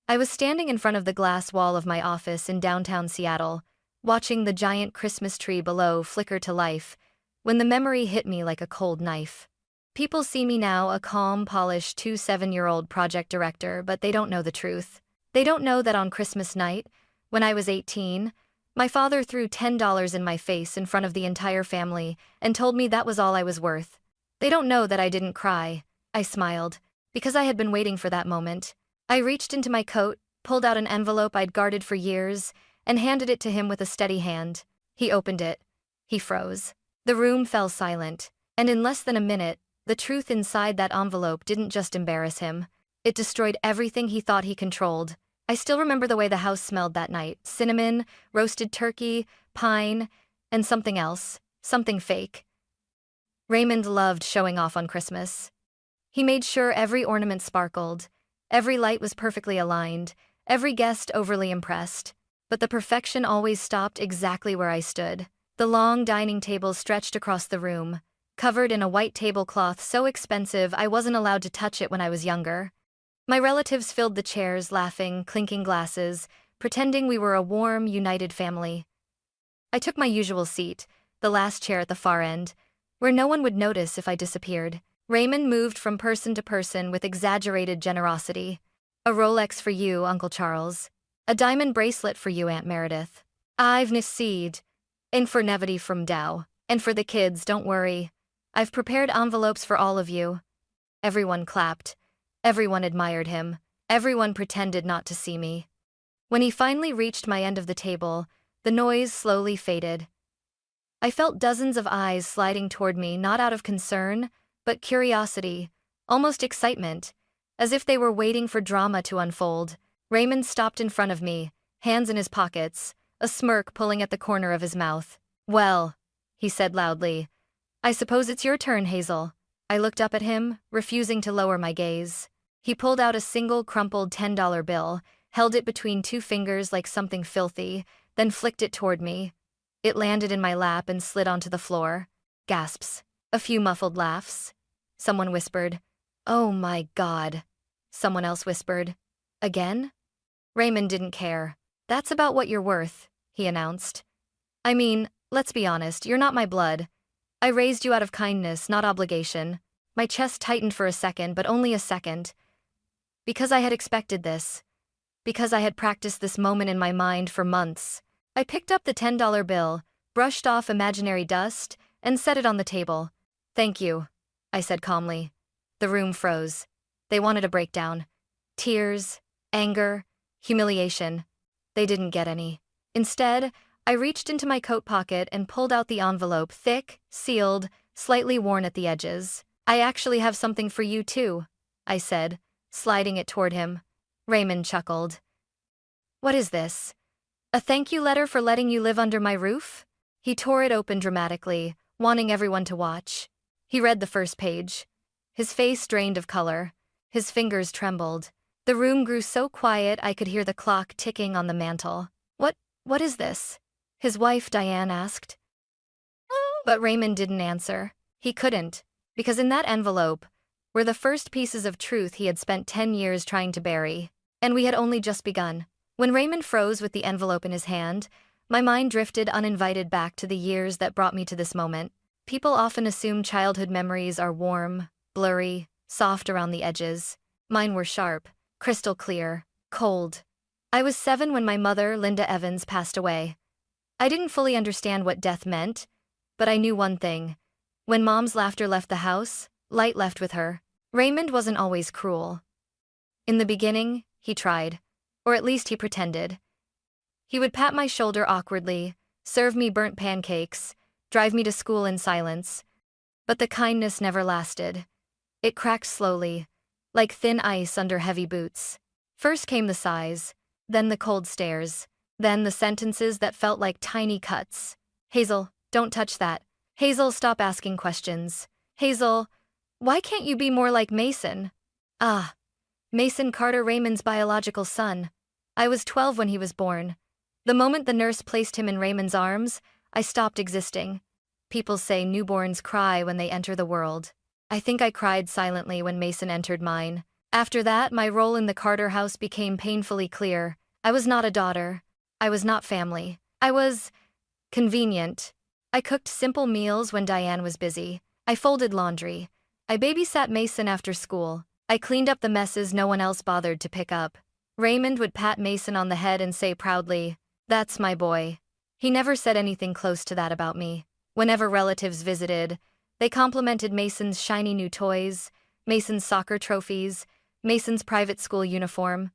I was standing in front of the glass wall of my office in downtown Seattle, watching the giant Christmas tree below flicker to life, when the memory hit me like a cold knife. People see me now, a calm, polished 27-year-old project director, but they don't know the truth. They don't know that on Christmas night, when I was 18, my father threw $10 in my face in front of the entire family and told me that was all I was worth. They don't know that I didn't cry. I smiled, because I had been waiting for that moment. I reached into my coat, pulled out an envelope I'd guarded for years, and handed it to him with a steady hand. He opened it. He froze. The room fell silent, and in less than a minute, the truth inside that envelope didn't just embarrass him. It destroyed everything he thought he controlled. I still remember the way the house smelled that night: cinnamon, roasted turkey, pine, and something else, something fake. Raymond loved showing off on Christmas. He made sure every ornament sparkled, every light was perfectly aligned, every guest overly impressed. But the perfection always stopped exactly where I stood. The long dining table stretched across the room, covered in a white tablecloth so expensive I wasn't allowed to touch it when I was younger. My relatives filled the chairs, laughing, clinking glasses, pretending we were a warm, united family. I took my usual seat, the last chair at the far end, where no one would notice if I disappeared. Raymond moved from person to person with exaggerated generosity. "A Rolex for you, Uncle Charles. A diamond bracelet for you, Aunt Meredith. I've Niseed. And for Nevity from Dow. And for the kids, don't worry. I've prepared envelopes for all of you." Everyone clapped. Everyone admired him. Everyone pretended not to see me. When he finally reached my end of the table, the noise slowly faded. I felt dozens of eyes sliding toward me, not out of concern, but curiosity, almost excitement, as if they were waiting for drama to unfold. Raymond stopped in front of me, hands in his pockets, a smirk pulling at the corner of his mouth. "Well," he said loudly, "I suppose it's your turn, Hazel." I looked up at him, refusing to lower my gaze. He pulled out a single crumpled $10 bill, held it between two fingers like something filthy, then flicked it toward me. It landed in my lap and slid onto the floor. Gasps. A few muffled laughs. Someone whispered, "Oh my God." Someone else whispered, "Again?" Raymond didn't care. "That's about what you're worth," he announced. "I mean, let's be honest, you're not my blood. I raised you out of kindness, not obligation." My chest tightened for a second, but only a second. Because I had expected this. Because I had practiced this moment in my mind for months. I picked up the $10 bill, brushed off imaginary dust, and set it on the table. "Thank you," I said calmly. The room froze. They wanted a breakdown. Tears, anger, humiliation. They didn't get any. Instead, I reached into my coat pocket and pulled out the envelope, thick, sealed, slightly worn at the edges. "I actually have something for you too," I said, sliding it toward him. Raymond chuckled. "What is this? A thank you letter for letting you live under my roof?" He tore it open dramatically, wanting everyone to watch. He read the first page. His face drained of color. His fingers trembled. The room grew so quiet I could hear the clock ticking on the mantel. What is this?" his wife Diane asked. But Raymond didn't answer. He couldn't, because in that envelope were the first pieces of truth he had spent 10 years trying to bury. And we had only just begun. When Raymond froze with the envelope in his hand, my mind drifted uninvited back to the years that brought me to this moment. People often assume childhood memories are warm, blurry, soft around the edges. Mine were sharp, crystal clear, cold. I was 7 when my mother, Linda Evans, passed away. I didn't fully understand what death meant, but I knew one thing. When Mom's laughter left the house, light left with her. Raymond wasn't always cruel. In the beginning, he tried, or at least he pretended. He would pat my shoulder awkwardly, serve me burnt pancakes, drive me to school in silence. But the kindness never lasted. It cracked slowly, like thin ice under heavy boots. First came the sighs, then the cold stares, then the sentences that felt like tiny cuts. "Hazel, don't touch that. Hazel, stop asking questions. Hazel, why can't you be more like Mason?" Ah, Mason Carter, Raymond's biological son. I was 12 when he was born. The moment the nurse placed him in Raymond's arms, I stopped existing. People say newborns cry when they enter the world. I think I cried silently when Mason entered mine. After that, my role in the Carter house became painfully clear. I was not a daughter. I was not family. I was convenient. I cooked simple meals when Diane was busy. I folded laundry. I babysat Mason after school. I cleaned up the messes no one else bothered to pick up. Raymond would pat Mason on the head and say proudly, "That's my boy." He never said anything close to that about me. Whenever relatives visited, they complimented Mason's shiny new toys, Mason's soccer trophies, Mason's private school uniform.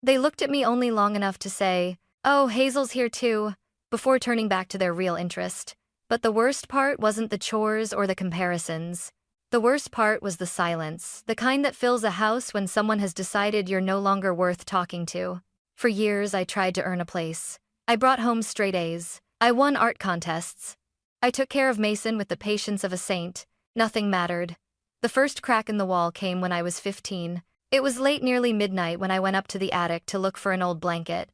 They looked at me only long enough to say, "Oh, Hazel's here too," before turning back to their real interest. But the worst part wasn't the chores or the comparisons. The worst part was the silence, the kind that fills a house when someone has decided you're no longer worth talking to. For years, I tried to earn a place. I brought home straight A's. I won art contests. I took care of Mason with the patience of a saint. Nothing mattered. The first crack in the wall came when I was 15. It was late, nearly midnight, when I went up to the attic to look for an old blanket.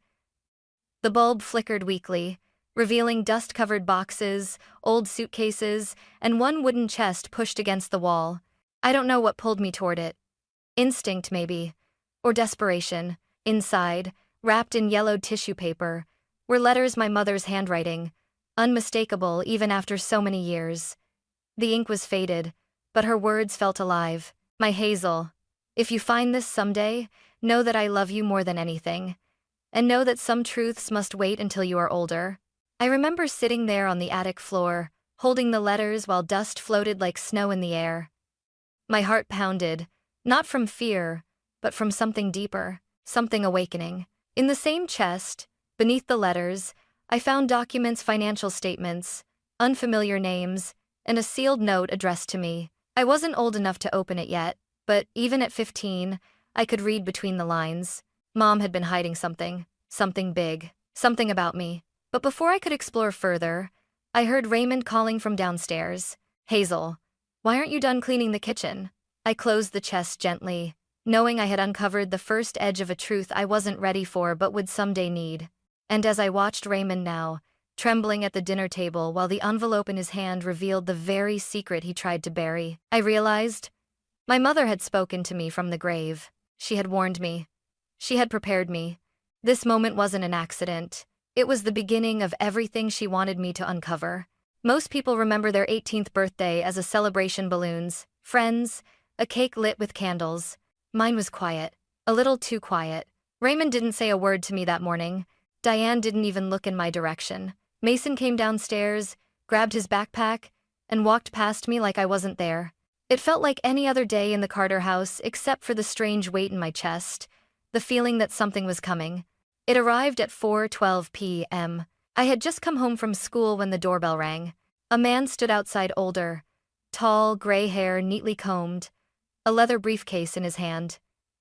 The bulb flickered weakly, revealing dust-covered boxes, old suitcases, and one wooden chest pushed against the wall. I don't know what pulled me toward it. Instinct, maybe. Or desperation. Inside, wrapped in yellowed tissue paper, were letters my mother's handwriting, unmistakable even after so many years. The ink was faded, but her words felt alive. "My Hazel, if you find this someday, know that I love you more than anything. And know that some truths must wait until you are older." I remember sitting there on the attic floor, holding the letters while dust floated like snow in the air. My heart pounded, not from fear, but from something deeper, something awakening. In the same chest, beneath the letters, I found documents, financial statements, unfamiliar names, and a sealed note addressed to me. I wasn't old enough to open it yet, but even at 15, I could read between the lines. Mom had been hiding something big, something about me. But before I could explore further, I heard Raymond calling from downstairs. "Hazel, why aren't you done cleaning the kitchen?" I closed the chest gently, knowing I had uncovered the first edge of a truth I wasn't ready for but would someday need. And as I watched Raymond now, trembling at the dinner table while the envelope in his hand revealed the very secret he tried to bury, I realized my mother had spoken to me from the grave. She had warned me. She had prepared me. This moment wasn't an accident. It was the beginning of everything she wanted me to uncover. Most people remember their 18th birthday as a celebration: balloons, friends, a cake lit with candles. Mine was quiet, a little too quiet. Raymond didn't say a word to me that morning. Diane didn't even look in my direction. Mason came downstairs, grabbed his backpack, and walked past me like I wasn't there. It felt like any other day in the Carter house except for the strange weight in my chest, the feeling that something was coming. It arrived at 4:12 p.m. I had just come home from school when the doorbell rang. A man stood outside, older, tall, gray hair neatly combed, a leather briefcase in his hand.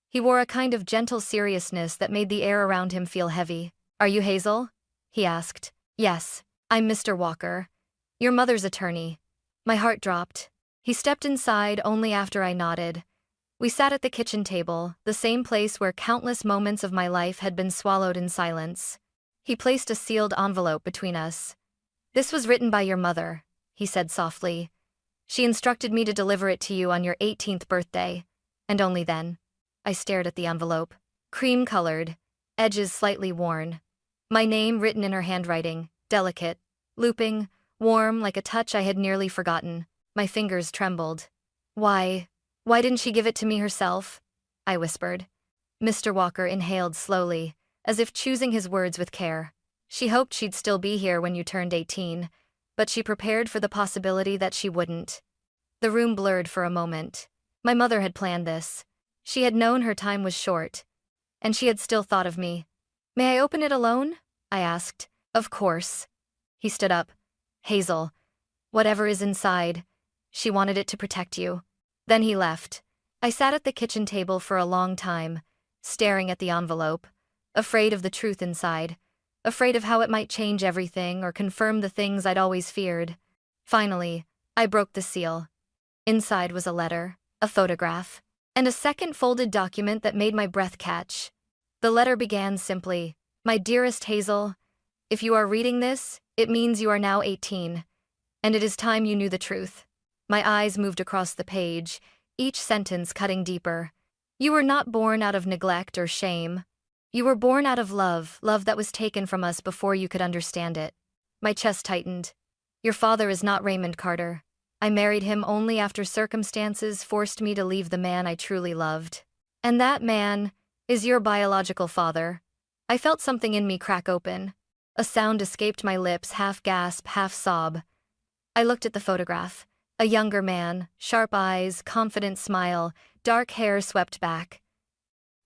He wore a kind of gentle seriousness that made the air around him feel heavy. "Are you Hazel?" he asked. "Yes, I'm Mr. Walker, your mother's attorney." My heart dropped. He stepped inside only after I nodded. We sat at the kitchen table, the same place where countless moments of my life had been swallowed in silence. He placed a sealed envelope between us. "This was written by your mother," he said softly. "She instructed me to deliver it to you on your 18th birthday, and only then." I stared at the envelope. Cream-colored, edges slightly worn. My name written in her handwriting, delicate, looping, warm, like a touch I had nearly forgotten. My fingers trembled. Why didn't she give it to me herself?" I whispered. Mr. Walker inhaled slowly, as if choosing his words with care. "She hoped she'd still be here when you turned 18, but she prepared for the possibility that she wouldn't." The room blurred for a moment. My mother had planned this. She had known her time was short, and she had still thought of me. "May I open it alone?" I asked. "Of course." He stood up. "Hazel, whatever is inside, she wanted it to protect you." Then he left. I sat at the kitchen table for a long time, staring at the envelope, afraid of the truth inside, afraid of how it might change everything or confirm the things I'd always feared. Finally, I broke the seal. Inside was a letter, a photograph, and a second folded document that made my breath catch. The letter began simply, "My dearest Hazel, if you are reading this, it means you are now 18, and it is time you knew the truth." My eyes moved across the page, each sentence cutting deeper. You were not born out of neglect or shame. You were born out of love, love that was taken from us before you could understand it. My chest tightened. Your father is not Raymond Carter. I married him only after circumstances forced me to leave the man I truly loved. And that man is your biological father. I felt something in me crack open. A sound escaped my lips, half gasp, half sob. I looked at the photograph. A younger man, sharp eyes, confident smile, dark hair swept back.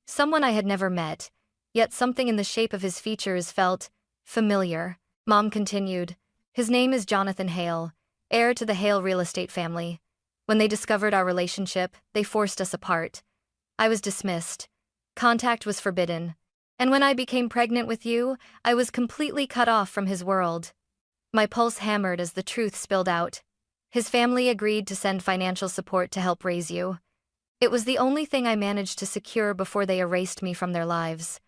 Someone I had never met, yet something in the shape of his features felt familiar. Mom continued, his name is Jonathan Hale, heir to the Hale real estate family. When they discovered our relationship, they forced us apart. I was dismissed. Contact was forbidden. And when I became pregnant with you, I was completely cut off from his world. My pulse hammered as the truth spilled out. His family agreed to send financial support to help raise you. It was the only thing I managed to secure before they erased me from their lives.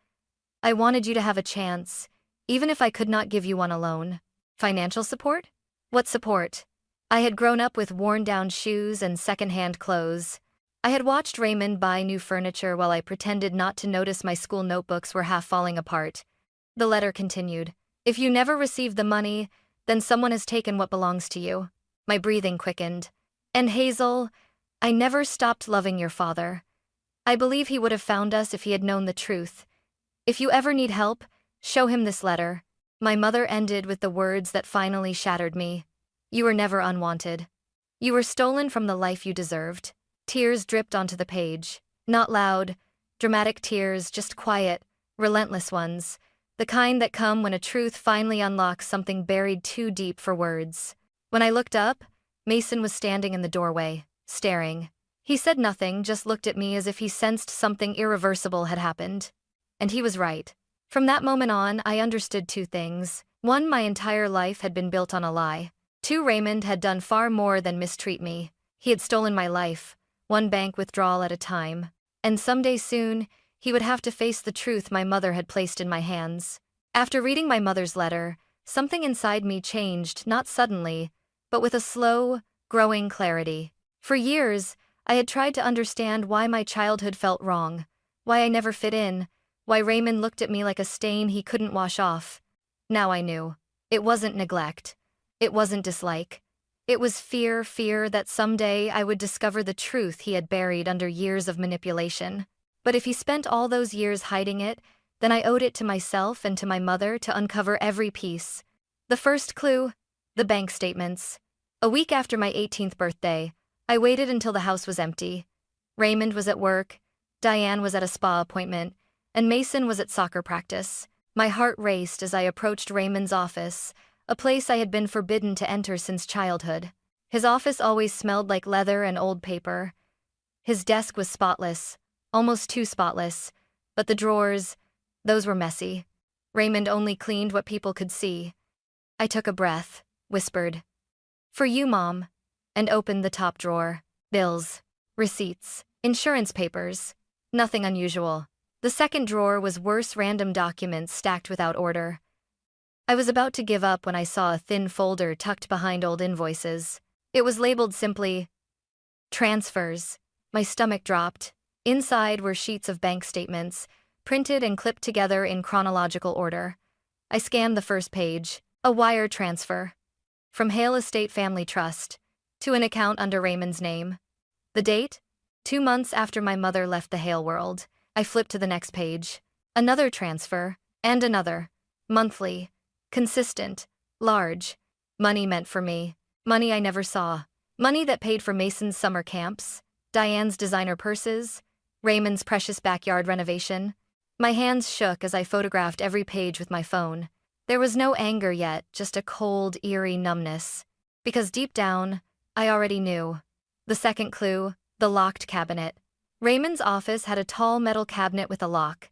I wanted you to have a chance, even if I could not give you one alone. Financial support? What support? I had grown up with worn-down shoes and second-hand clothes. I had watched Raymond buy new furniture while I pretended not to notice my school notebooks were half falling apart. The letter continued. If you never receive the money, then someone has taken what belongs to you. My breathing quickened. And Hazel, I never stopped loving your father. I believe he would have found us if he had known the truth. If you ever need help, show him this letter. My mother ended with the words that finally shattered me. You were never unwanted. You were stolen from the life you deserved. Tears dripped onto the page. Not loud, dramatic tears, just quiet, relentless ones. The kind that come when a truth finally unlocks something buried too deep for words. When I looked up, Mason was standing in the doorway, staring. He said nothing, just looked at me as if he sensed something irreversible had happened. And he was right. From that moment on, I understood two things. One, my entire life had been built on a lie. Two, Raymond had done far more than mistreat me. He had stolen my life, one bank withdrawal at a time. And someday soon, he would have to face the truth my mother had placed in my hands. After reading my mother's letter, something inside me changed, not suddenly, but with a slow, growing clarity. For years, I had tried to understand why my childhood felt wrong, why I never fit in, why Raymond looked at me like a stain he couldn't wash off. Now I knew. It wasn't neglect. It wasn't dislike. It was fear that someday I would discover the truth he had buried under years of manipulation. But if he spent all those years hiding it, then I owed it to myself and to my mother to uncover every piece. The first clue? The bank statements. A week after my 18th birthday, I waited until the house was empty. Raymond was at work, Diane was at a spa appointment, and Mason was at soccer practice. My heart raced as I approached Raymond's office, a place I had been forbidden to enter since childhood. His office always smelled like leather and old paper. His desk was spotless, almost too spotless, but the drawers, those were messy. Raymond only cleaned what people could see. I took a breath, whispered, "For you, Mom," and opened the top drawer. Bills, receipts, insurance papers. Nothing unusual. The second drawer was worse, random documents stacked without order. I was about to give up when I saw a thin folder tucked behind old invoices. It was labeled simply, "Transfers." My stomach dropped. Inside were sheets of bank statements, printed and clipped together in chronological order. I scanned the first page. A wire transfer. From Hale Estate Family Trust, to an account under Raymond's name. The date? 2 months after my mother left the Hale world. I flipped to the next page. Another transfer, and another. Monthly. Consistent. Large. Money meant for me. Money I never saw. Money that paid for Mason's summer camps, Diane's designer purses, Raymond's precious backyard renovation. My hands shook as I photographed every page with my phone. There was no anger yet, just a cold, eerie numbness. Because deep down, I already knew. The second clue, the locked cabinet. Raymond's office had a tall metal cabinet with a lock.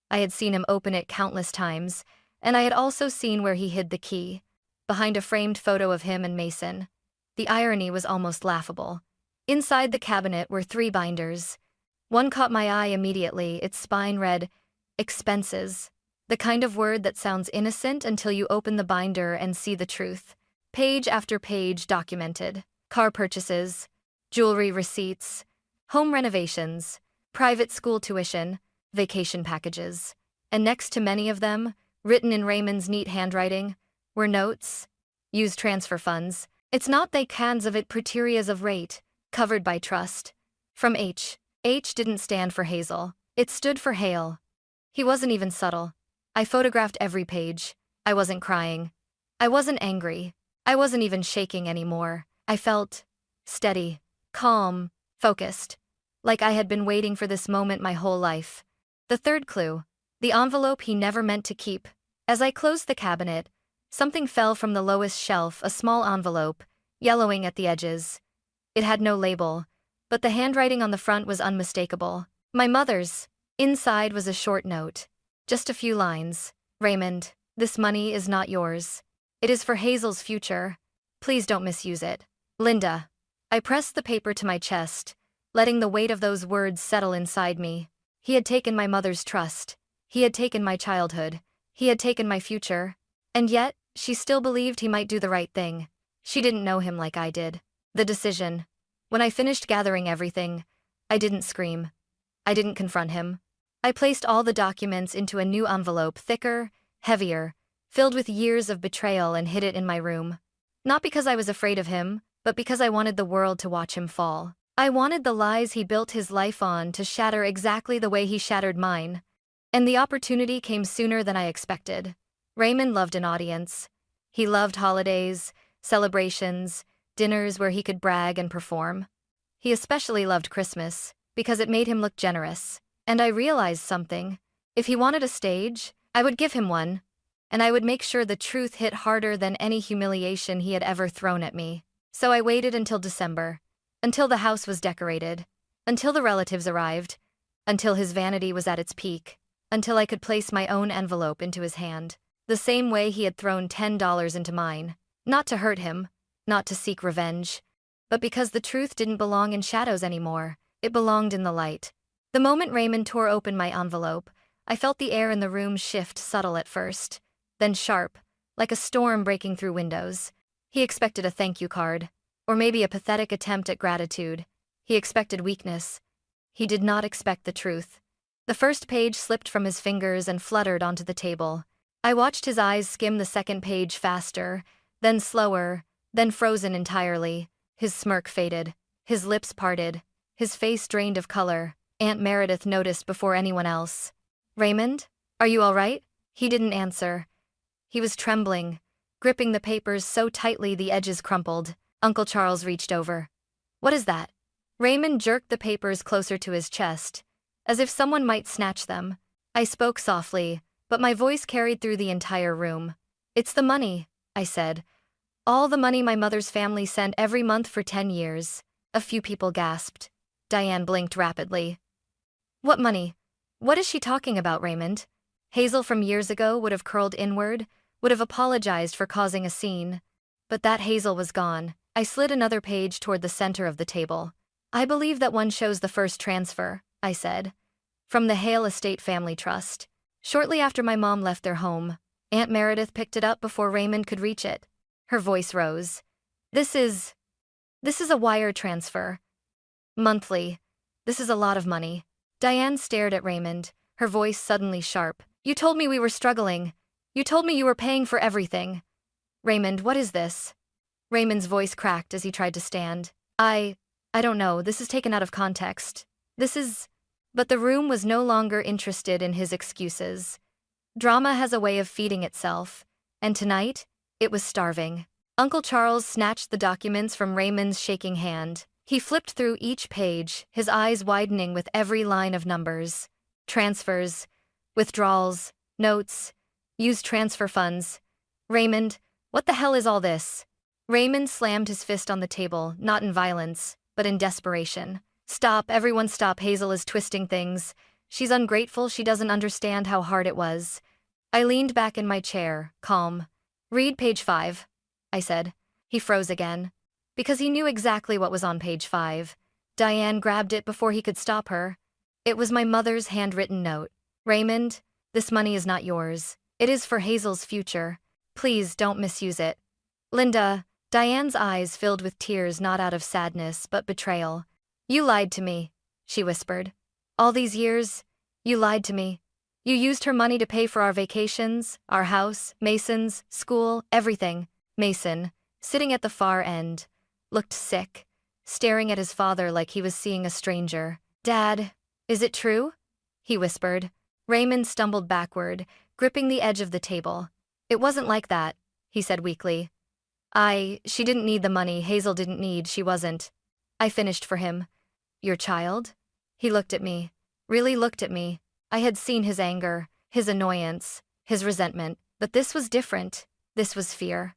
I had seen him open it countless times, and I had also seen where he hid the key, behind a framed photo of him and Mason. The irony was almost laughable. Inside the cabinet were 3 binders. One caught my eye immediately. Its spine read, "Expenses." The kind of word that sounds innocent until you open the binder and see the truth. Page after page documented. Car purchases, jewelry receipts, home renovations, private school tuition, vacation packages. And next to many of them, written in Raymond's neat handwriting, were notes. Use transfer funds. It's not they cans of it preterias of rate, covered by trust. From H. H didn't stand for Hazel. It stood for Hale. He wasn't even subtle. I photographed every page. I wasn't crying. I wasn't angry. I wasn't even shaking anymore. I felt steady, calm, focused. Like I had been waiting for this moment my whole life. The third clue. The envelope he never meant to keep. As I closed the cabinet, something fell from the lowest shelf, a small envelope, yellowing at the edges. It had no label, but the handwriting on the front was unmistakable. My mother's. Inside was a short note. Just a few lines. Raymond, this money is not yours. It is for Hazel's future. Please don't misuse it. Linda. I pressed the paper to my chest, letting the weight of those words settle inside me. He had taken my mother's trust. He had taken my childhood. He had taken my future. And yet, she still believed he might do the right thing. She didn't know him like I did. The decision. When I finished gathering everything, I didn't scream. I didn't confront him. I placed all the documents into a new envelope, thicker, heavier, filled with years of betrayal, and hid it in my room. Not because I was afraid of him, but because I wanted the world to watch him fall. I wanted the lies he built his life on to shatter exactly the way he shattered mine. And the opportunity came sooner than I expected. Raymond loved an audience. He loved holidays, celebrations, dinners where he could brag and perform. He especially loved Christmas, because it made him look generous. And I realized something. If he wanted a stage, I would give him one. And I would make sure the truth hit harder than any humiliation he had ever thrown at me. So I waited until December. Until the house was decorated. Until the relatives arrived. Until his vanity was at its peak. Until I could place my own envelope into his hand. The same way he had thrown $10 into mine. Not to hurt him. Not to seek revenge. But because the truth didn't belong in shadows anymore. It belonged in the light. The moment Raymond tore open my envelope, I felt the air in the room shift, subtle at first, then sharp, like a storm breaking through windows. He expected a thank you card, or maybe a pathetic attempt at gratitude. He expected weakness. He did not expect the truth. The first page slipped from his fingers and fluttered onto the table. I watched his eyes skim the second page faster, then slower, then frozen entirely. His smirk faded. His lips parted. His face drained of color. Aunt Meredith noticed before anyone else. Raymond, are you all right? He didn't answer. He was trembling, gripping the papers so tightly the edges crumpled. Uncle Charles reached over. What is that? Raymond jerked the papers closer to his chest, as if someone might snatch them. I spoke softly, but my voice carried through the entire room. It's the money, I said. All the money my mother's family sent every month for 10 years. A few people gasped. Diane blinked rapidly. What money? What is she talking about, Raymond? Hazel from years ago would have curled inward, would have apologized for causing a scene. But that Hazel was gone. I slid another page toward the center of the table. I believe that one shows the first transfer, I said. From the Hale Estate Family Trust. Shortly after my mom left their home, Aunt Meredith picked it up before Raymond could reach it. Her voice rose. This is a wire transfer. Monthly. This is a lot of money. Diane stared at Raymond, her voice suddenly sharp. You told me we were struggling. You told me you were paying for everything. Raymond, what is this? Raymond's voice cracked as he tried to stand. I don't know, this is taken out of context. But the room was no longer interested in his excuses. Drama has a way of feeding itself, and tonight, it was starving. Uncle Charles snatched the documents from Raymond's shaking hand. He flipped through each page, his eyes widening with every line of numbers. Transfers, withdrawals, notes, used transfer funds. Raymond, what the hell is all this? Raymond slammed his fist on the table, not in violence, but in desperation. Stop, everyone stop, Hazel is twisting things. She's ungrateful, she doesn't understand how hard it was. I leaned back in my chair, calm. Read page 5, I said. He froze again. Because he knew exactly what was on page 5. Diane grabbed it before he could stop her. It was my mother's handwritten note. Raymond, this money is not yours. It is for Hazel's future. Please don't misuse it. Linda, Diane's eyes filled with tears, not out of sadness but betrayal. You lied to me, she whispered. All these years, you lied to me. You used her money to pay for our vacations, our house, Mason's, school, everything. Mason, sitting at the far end, looked sick, staring at his father like he was seeing a stranger. Dad, is it true? He whispered. Raymond stumbled backward, gripping the edge of the table. It wasn't like that, he said weakly. She didn't need the money Hazel didn't need, she wasn't. I finished for him. Your child? He looked at me. Really looked at me. I had seen his anger, his annoyance, his resentment, but this was different. This was fear.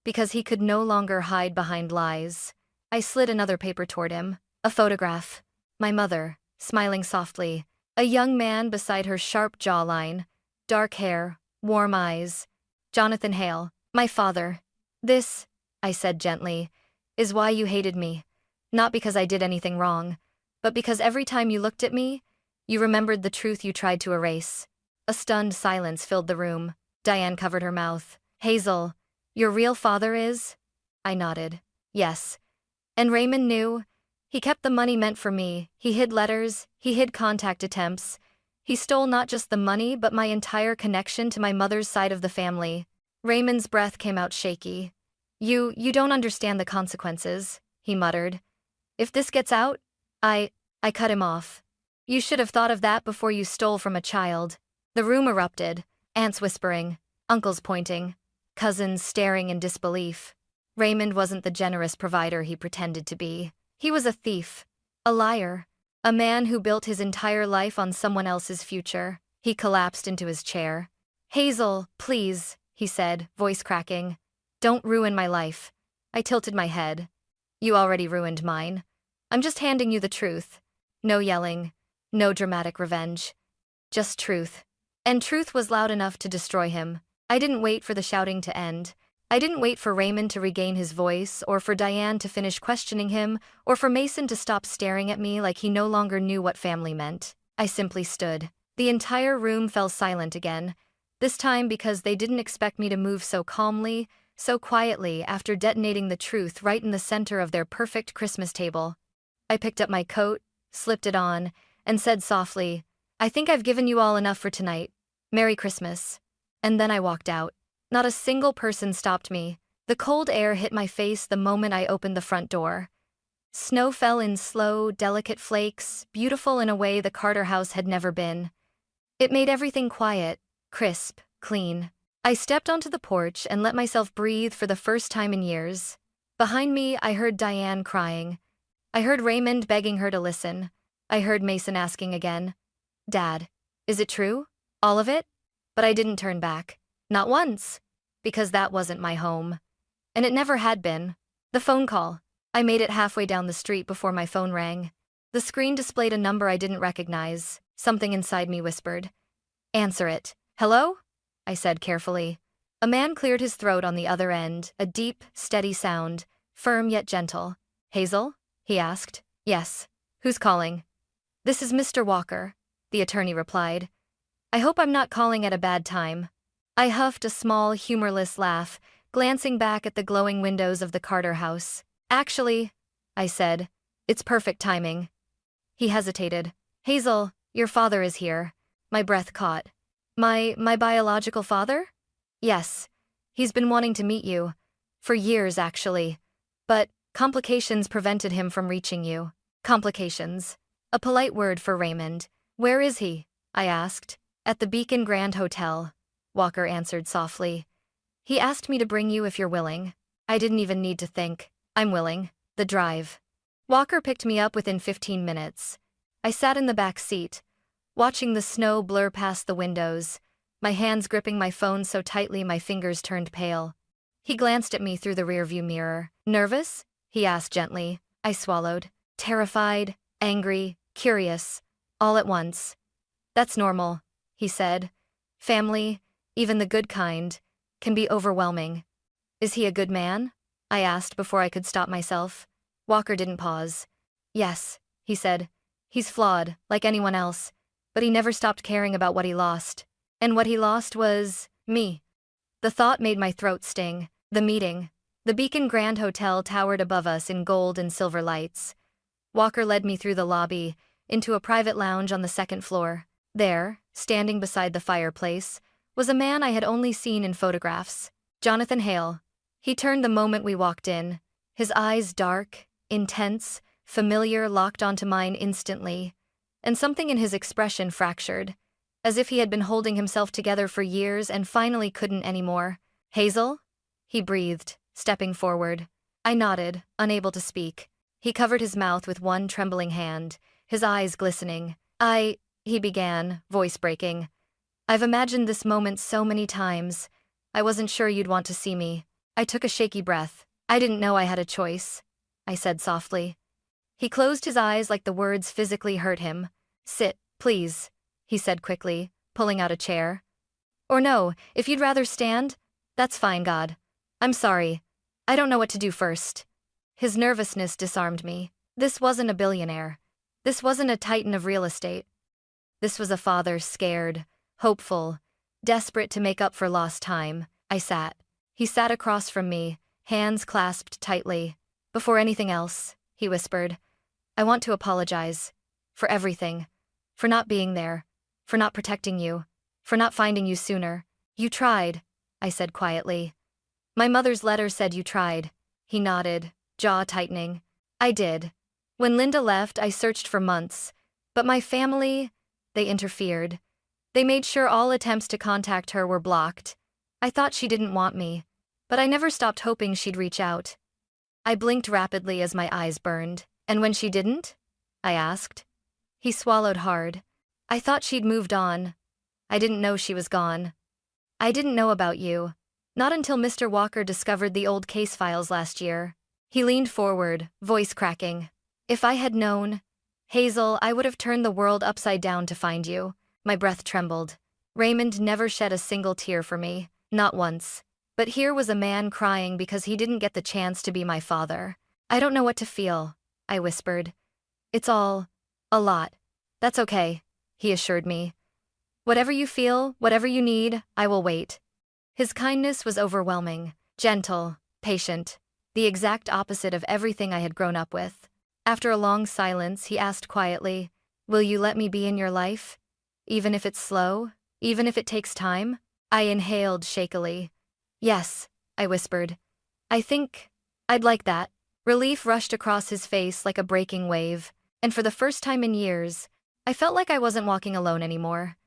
Because he could no longer hide behind lies. I slid another paper toward him. A photograph. My mother, smiling softly. A young man beside her sharp jawline. Dark hair, warm eyes. Jonathan Hale, my father. This, I said gently, is why you hated me. Not because I did anything wrong, but because every time you looked at me, you remembered the truth you tried to erase. A stunned silence filled the room. Diane covered her mouth. Hazel, your real father is? I nodded. Yes. And Raymond knew. He kept the money meant for me. He hid letters. He hid contact attempts. He stole not just the money but my entire connection to my mother's side of the family. Raymond's breath came out shaky. You don't understand the consequences, he muttered. If this gets out, I cut him off. You should have thought of that before you stole from a child. The room erupted, aunts whispering, uncles pointing, cousins staring in disbelief. Raymond wasn't the generous provider he pretended to be. He was a thief, a liar, a man who built his entire life on someone else's future. He collapsed into his chair. Hazel, please, he said, voice cracking. Don't ruin my life. I tilted my head. You already ruined mine. I'm just handing you the truth. No yelling. No dramatic revenge. Just truth. And truth was loud enough to destroy him. I didn't wait for the shouting to end. I didn't wait for Raymond to regain his voice, or for Diane to finish questioning him, or for Mason to stop staring at me like he no longer knew what family meant. I simply stood. The entire room fell silent again, this time because they didn't expect me to move so calmly, so quietly after detonating the truth right in the center of their perfect Christmas table. I picked up my coat, slipped it on, and said softly, I think I've given you all enough for tonight. Merry Christmas. And then I walked out. Not a single person stopped me. The cold air hit my face the moment I opened the front door. Snow fell in slow, delicate flakes, beautiful in a way the Carter house had never been. It made everything quiet, crisp, clean. I stepped onto the porch and let myself breathe for the first time in years. Behind me, I heard Diane crying. I heard Raymond begging her to listen. I heard Mason asking again, Dad, is it true? All of it? But I didn't turn back. Not once. Because that wasn't my home. And it never had been. The phone call. I made it halfway down the street before my phone rang. The screen displayed a number I didn't recognize. Something inside me whispered. Answer it. Hello? I said carefully. A man cleared his throat on the other end, a deep, steady sound, firm yet gentle. Hazel? He asked. Yes. Who's calling? This is Mr. Walker, the attorney replied. I hope I'm not calling at a bad time. I huffed a small, humorless laugh, glancing back at the glowing windows of the Carter house. Actually, I said, it's perfect timing. He hesitated. Hazel, your father is here. My breath caught. My biological father? Yes. He's been wanting to meet you. For years, actually. But complications prevented him from reaching you. Complications. A polite word for Raymond. Where is he? I asked. At the Beacon Grand Hotel, Walker answered softly. He asked me to bring you if you're willing. I didn't even need to think. I'm willing. The drive. Walker picked me up within 15 minutes. I sat in the back seat, watching the snow blur past the windows, my hands gripping my phone so tightly my fingers turned pale. He glanced at me through the rearview mirror. Nervous? He asked gently. I swallowed. Terrified, angry, curious, all at once. That's normal, he said. Family, even the good kind, can be overwhelming. Is he a good man? I asked before I could stop myself. Walker didn't pause. Yes, he said. He's flawed, like anyone else, but he never stopped caring about what he lost. And what he lost was me. The thought made my throat sting. The meeting. The Beacon Grand Hotel towered above us in gold and silver lights. Walker led me through the lobby, into a private lounge on the second floor. There, standing beside the fireplace, was a man I had only seen in photographs. Jonathan Hale. He turned the moment we walked in, his eyes dark, intense, familiar, locked onto mine instantly, and something in his expression fractured, as if he had been holding himself together for years and finally couldn't anymore. "Hazel?" he breathed, stepping forward. I nodded, unable to speak. He covered his mouth with one trembling hand, his eyes glistening. He began, voice breaking. "I've imagined this moment so many times. I wasn't sure you'd want to see me." I took a shaky breath. "I didn't know I had a choice," I said softly. He closed his eyes like the words physically hurt him. "Sit, please," he said quickly, pulling out a chair. "Or no, if you'd rather stand, that's fine, God. I'm sorry. I don't know what to do first." His nervousness disarmed me. This wasn't a billionaire. This wasn't a titan of real estate. This was a father scared, hopeful, desperate to make up for lost time. I sat. He sat across from me, hands clasped tightly. "Before anything else," he whispered, "I want to apologize. For everything. For not being there. For not protecting you. For not finding you sooner." "You tried," I said quietly. "My mother's letter said you tried." He nodded, jaw tightening. "I did. When Linda left, I searched for months. But my family, they interfered. They made sure all attempts to contact her were blocked. I thought she didn't want me, but I never stopped hoping she'd reach out." I blinked rapidly as my eyes burned. "And when she didn't?" I asked. He swallowed hard. "I thought she'd moved on. I didn't know she was gone. I didn't know about you. Not until Mr. Walker discovered the old case files last year." He leaned forward, voice cracking. "If I had known, Hazel, I would have turned the world upside down to find you." My breath trembled. Raymond never shed a single tear for me, not once. But here was a man crying because he didn't get the chance to be my father. "I don't know what to feel," I whispered. "It's all a lot." "That's okay," he assured me. "Whatever you feel, whatever you need, I will wait." His kindness was overwhelming, gentle, patient, the exact opposite of everything I had grown up with. After a long silence, he asked quietly, "Will you let me be in your life? Even if it's slow? Even if it takes time?" I inhaled shakily. "Yes," I whispered. "I think I'd like that." Relief rushed across his face like a breaking wave, and for the first time in years, I felt like I wasn't walking alone anymore.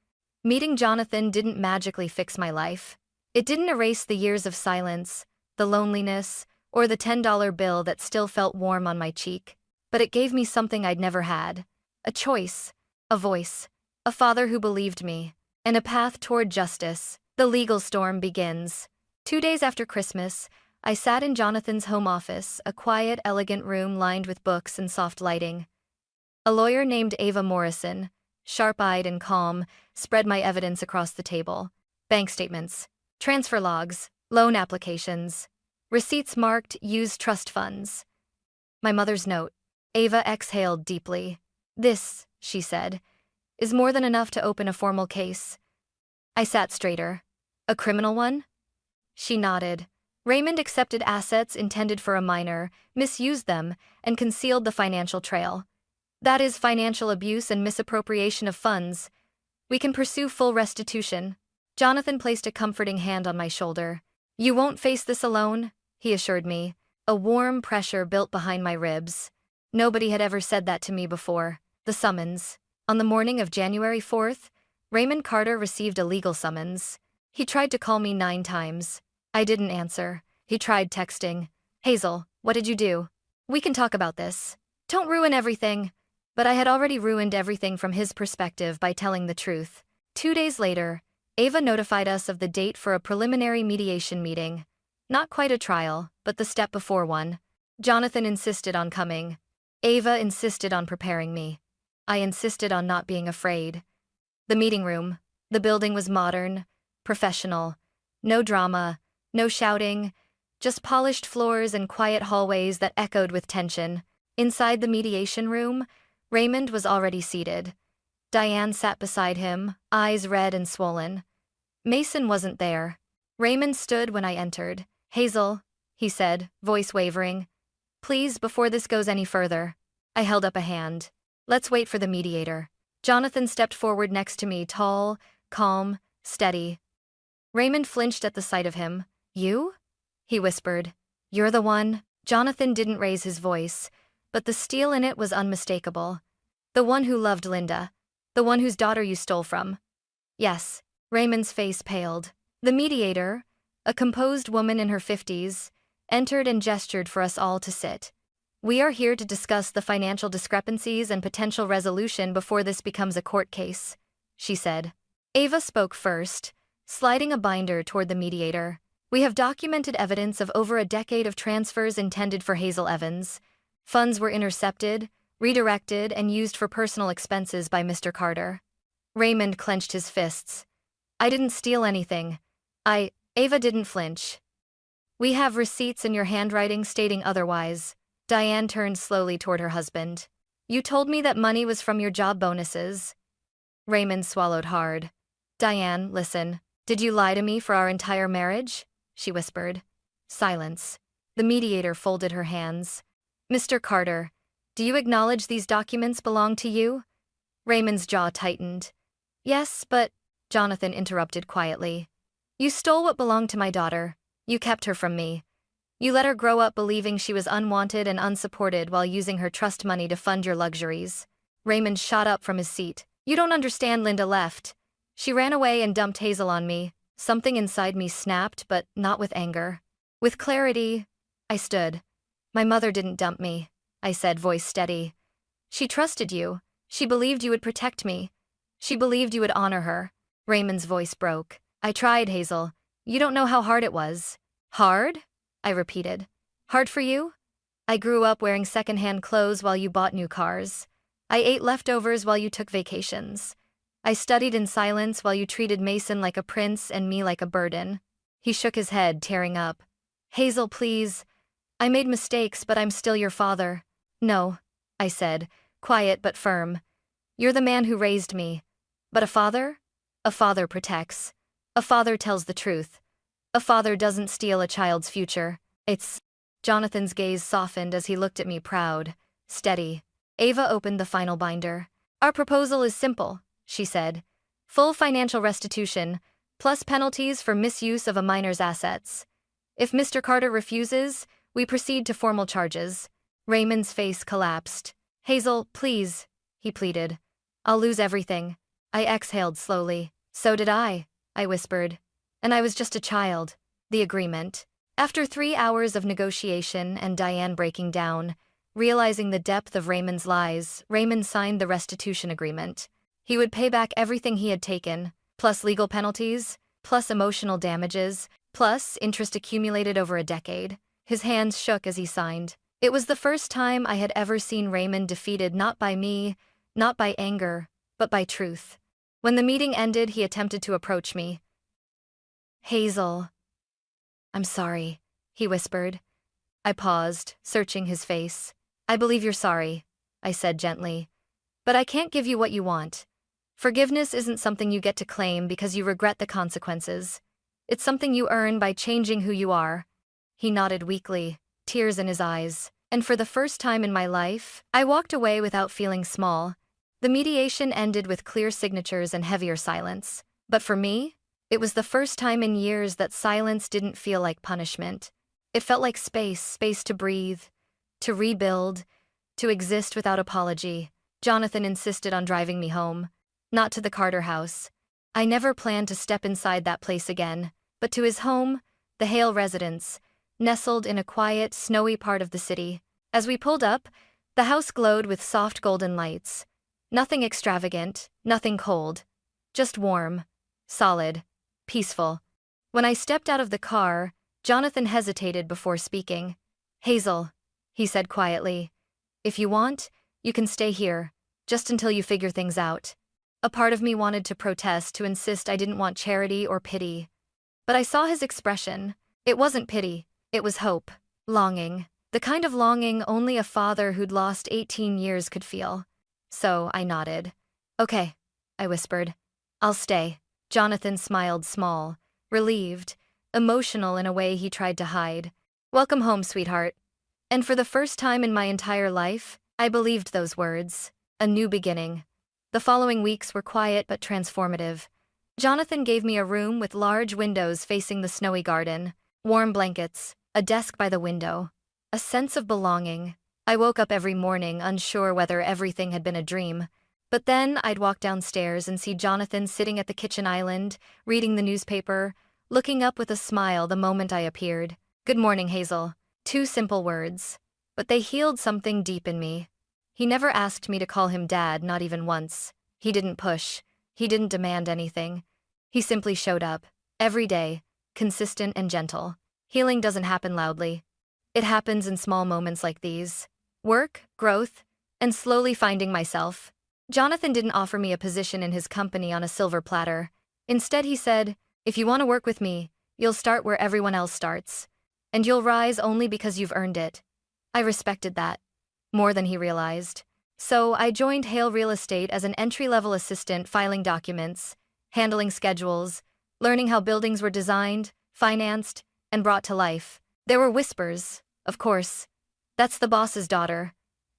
Meeting Jonathan didn't magically fix my life. It didn't erase the years of silence, the loneliness, or the $10 bill that still felt warm on my cheek. But it gave me something I'd never had. A choice, a voice, a father who believed me, and a path toward justice. The legal storm begins. 2 days after Christmas, I sat in Jonathan's home office, a quiet, elegant room lined with books and soft lighting. A lawyer named Ava Morrison, sharp-eyed and calm, spread my evidence across the table. Bank statements, transfer logs, loan applications, receipts marked used trust funds. My mother's note. Ava exhaled deeply. "This," she said, "is more than enough to open a formal case." I sat straighter. "A criminal one?" She nodded. "Raymond accepted assets intended for a minor, misused them, and concealed the financial trail. That is financial abuse and misappropriation of funds. We can pursue full restitution." Jonathan placed a comforting hand on my shoulder. "You won't face this alone," he assured me. A warm pressure built behind my ribs. Nobody had ever said that to me before. The summons. On the morning of January 4th, Raymond Carter received a legal summons. He tried to call me 9 times. I didn't answer. He tried texting. "Hazel, what did you do? We can talk about this. Don't ruin everything." But I had already ruined everything from his perspective by telling the truth. 2 days later, Ava notified us of the date for a preliminary mediation meeting. Not quite a trial, but the step before one. Jonathan insisted on coming. Ava insisted on preparing me. I insisted on not being afraid. The meeting room. The building was modern, professional. No drama, no shouting, just polished floors and quiet hallways that echoed with tension. Inside the mediation room, Raymond was already seated. Diane sat beside him, eyes red and swollen. Mason wasn't there. Raymond stood when I entered. "Hazel," he said, voice wavering. "Please, before this goes any further." I held up a hand. Let's wait for the mediator. Jonathan stepped forward next to me, tall, calm, steady. Raymond flinched at the sight of him. You? He whispered. You're the one? Jonathan didn't raise his voice, but the steel in it was unmistakable. The one who loved Linda. The one whose daughter you stole from. Yes. Raymond's face paled. The mediator, a composed woman in her 50s, entered and gestured for us all to sit. We are here to discuss the financial discrepancies and potential resolution before this becomes a court case, she said. Ava spoke first, sliding a binder toward the mediator. We have documented evidence of over a decade of transfers intended for Hazel Evans. Funds were intercepted, redirected, and used for personal expenses by Mr. Carter. Raymond clenched his fists. I didn't steal anything. Ava didn't flinch. We have receipts in your handwriting stating otherwise. Diane turned slowly toward her husband. You told me that money was from your job bonuses. Raymond swallowed hard. Diane, listen. Did you lie to me for our entire marriage? She whispered. Silence. The mediator folded her hands. Mr. Carter, do you acknowledge these documents belong to you? Raymond's jaw tightened. Yes, but, Jonathan interrupted quietly. You stole what belonged to my daughter. You kept her from me. You let her grow up believing she was unwanted and unsupported while using her trust money to fund your luxuries. Raymond shot up from his seat. You don't understand. Linda left. She ran away and dumped Hazel on me. Something inside me snapped, but not with anger. With clarity, I stood. My mother didn't dump me, I said, voice steady. She trusted you. She believed you would protect me. She believed you would honor her. Raymond's voice broke. I tried, Hazel. You don't know how hard it was. Hard? I repeated. Hard for you? I grew up wearing secondhand clothes while you bought new cars. I ate leftovers while you took vacations. I studied in silence while you treated Mason like a prince and me like a burden. He shook his head, tearing up. Hazel, please. I made mistakes, but I'm still your father. No, I said, quiet but firm. You're the man who raised me. But a father? A father protects. A father tells the truth. A father doesn't steal a child's future. Jonathan's gaze softened as he looked at me, proud, steady. Ava opened the final binder. Our proposal is simple, she said. Full financial restitution, plus penalties for misuse of a minor's assets. If Mr. Carter refuses, we proceed to formal charges. Raymond's face collapsed. Hazel, please, he pleaded. I'll lose everything. I exhaled slowly. So did I whispered. And I was just a child. The agreement. After 3 hours of negotiation and Diane breaking down, realizing the depth of Raymond's lies, Raymond signed the restitution agreement. He would pay back everything he had taken, plus legal penalties, plus emotional damages, plus interest accumulated over a decade. His hands shook as he signed. It was the first time I had ever seen Raymond defeated, not by me, not by anger, but by truth. When the meeting ended, he attempted to approach me. Hazel. I'm sorry, he whispered. I paused, searching his face. I believe you're sorry, I said gently. But I can't give you what you want. Forgiveness isn't something you get to claim because you regret the consequences. It's something you earn by changing who you are. He nodded weakly, tears in his eyes. And for the first time in my life, I walked away without feeling small. The mediation ended with clear signatures and heavier silence. But for me, it was the first time in years that silence didn't feel like punishment. It felt like space to breathe, to rebuild, to exist without apology. Jonathan insisted on driving me home, not to the Carter house. I never planned to step inside that place again, but to his home, the Hale residence, nestled in a quiet, snowy part of the city. As we pulled up, the house glowed with soft golden lights. Nothing extravagant, nothing cold, just warm, solid, peaceful. When I stepped out of the car, Jonathan hesitated before speaking. Hazel, he said quietly, if you want, you can stay here, just until you figure things out. A part of me wanted to protest, to insist I didn't want charity or pity. But I saw his expression. It wasn't pity, it was hope, longing, the kind of longing only a father who'd lost 18 years could feel. So I nodded. Okay, I whispered. I'll stay. Jonathan smiled, small, relieved, emotional in a way he tried to hide. Welcome home, sweetheart. And for the first time in my entire life, I believed those words. a new beginning. The following weeks were quiet but transformative. Jonathan gave me a room with large windows facing the snowy garden, warm blankets, a desk by the window, a sense of belonging. I woke up every morning unsure whether everything had been a dream. But then I'd walk downstairs and see Jonathan sitting at the kitchen island, reading the newspaper, looking up with a smile the moment I appeared. "Good morning, Hazel." 2 simple words. But they healed something deep in me. He never asked me to call him Dad, not even once. He didn't push. He didn't demand anything. He simply showed up, every day, consistent and gentle. Healing doesn't happen loudly. It happens in small moments like these. Work, growth, and slowly finding myself. Jonathan didn't offer me a position in his company on a silver platter. Instead, he said, "If you want to work with me, you'll start where everyone else starts. And you'll rise only because you've earned it." I respected that, more than he realized. So I joined Hale Real Estate as an entry-level assistant, filing documents, handling schedules, learning how buildings were designed, financed, and brought to life. There were whispers, of course. "That's the boss's daughter.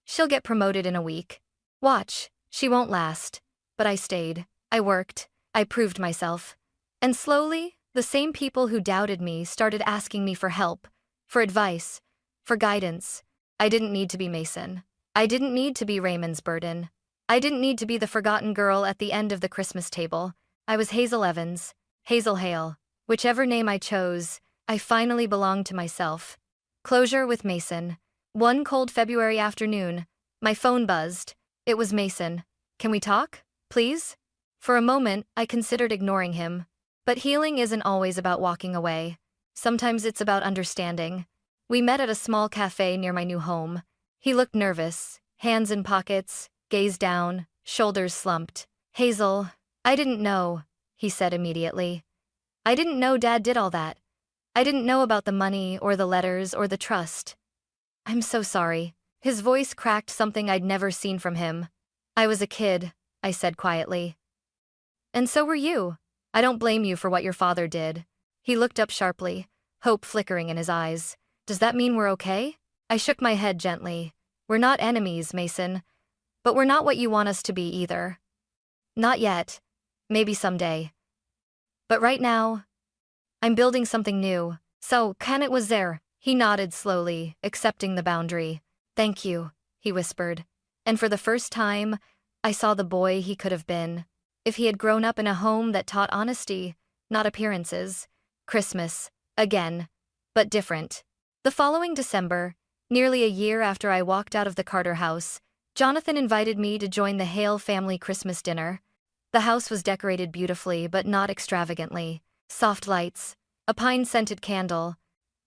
She'll get promoted in a week. Watch, she won't last." But I stayed. I worked. I proved myself. And slowly, the same people who doubted me started asking me for help, for advice, for guidance. I didn't need to be Mason. I didn't need to be Raymond's burden. I didn't need to be the forgotten girl at the end of the Christmas table. I was Hazel Evans, Hazel Hale. Whichever name I chose, I finally belonged to myself. Closure with Mason. One cold February afternoon, my phone buzzed. It was Mason. "Can we talk, please?" For a moment, I considered ignoring him. But healing isn't always about walking away. Sometimes it's about understanding. We met at a small cafe near my new home. He looked nervous, hands in pockets, gaze down, shoulders slumped. "Hazel, I didn't know," he said immediately. "I didn't know Dad did all that. I didn't know about the money or the letters or the trust. I'm so sorry." His voice cracked, something I'd never seen from him. "I was a kid," I said quietly. "And so were you. I don't blame you for what your father did." He looked up sharply, hope flickering in his eyes. "Does that mean we're okay?" I shook my head gently. "We're not enemies, Mason. But we're not what you want us to be either. Not yet. Maybe someday. But right now, I'm building something new." "So, Kenneth was there." He nodded slowly, accepting the boundary. "Thank you," he whispered. And for the first time, I saw the boy he could have been. If he had grown up in a home that taught honesty, not appearances. Christmas. Again. But different. The following December, nearly a year after I walked out of the Carter house, Jonathan invited me to join the Hale family Christmas dinner. The house was decorated beautifully, but not extravagantly. Soft lights, a pine-scented candle,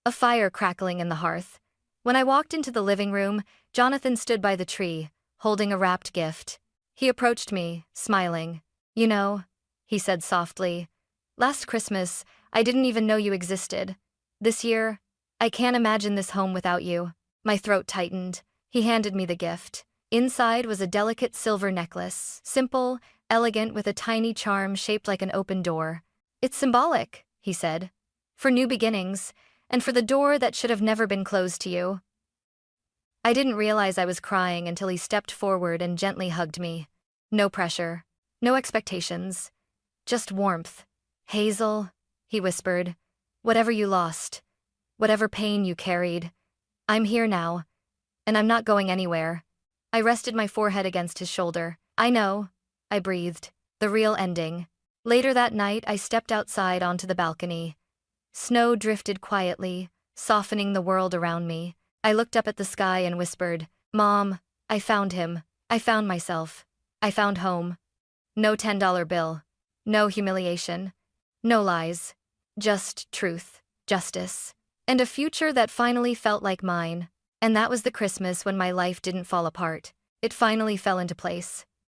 a fire crackling in the hearth. When I walked into the living room, Jonathan stood by the tree, holding a wrapped gift. He approached me, smiling. "You know," he said softly, "last Christmas, I didn't even know you existed. This year, I can't imagine this home without you." My throat tightened. He handed me the gift. Inside was a delicate silver necklace, simple, elegant, with a tiny charm shaped like an open door. "It's symbolic," he said, "for new beginnings, and for the door that should have never been closed to you." I didn't realize I was crying until he stepped forward and gently hugged me. No pressure, no expectations, just warmth. "Hazel," he whispered, "whatever you lost, whatever pain you carried, I'm here now, and I'm not going anywhere." I rested my forehead against his shoulder. "I know," I breathed, "the real ending." Later that night, I stepped outside onto the balcony. Snow drifted quietly, softening the world around me. I looked up at the sky and whispered, "Mom, I found him. I found myself. I found home." No $10 bill. No humiliation. No lies. Just truth, justice, and a future that finally felt like mine. And that was the Christmas when my life didn't fall apart. It finally fell into place.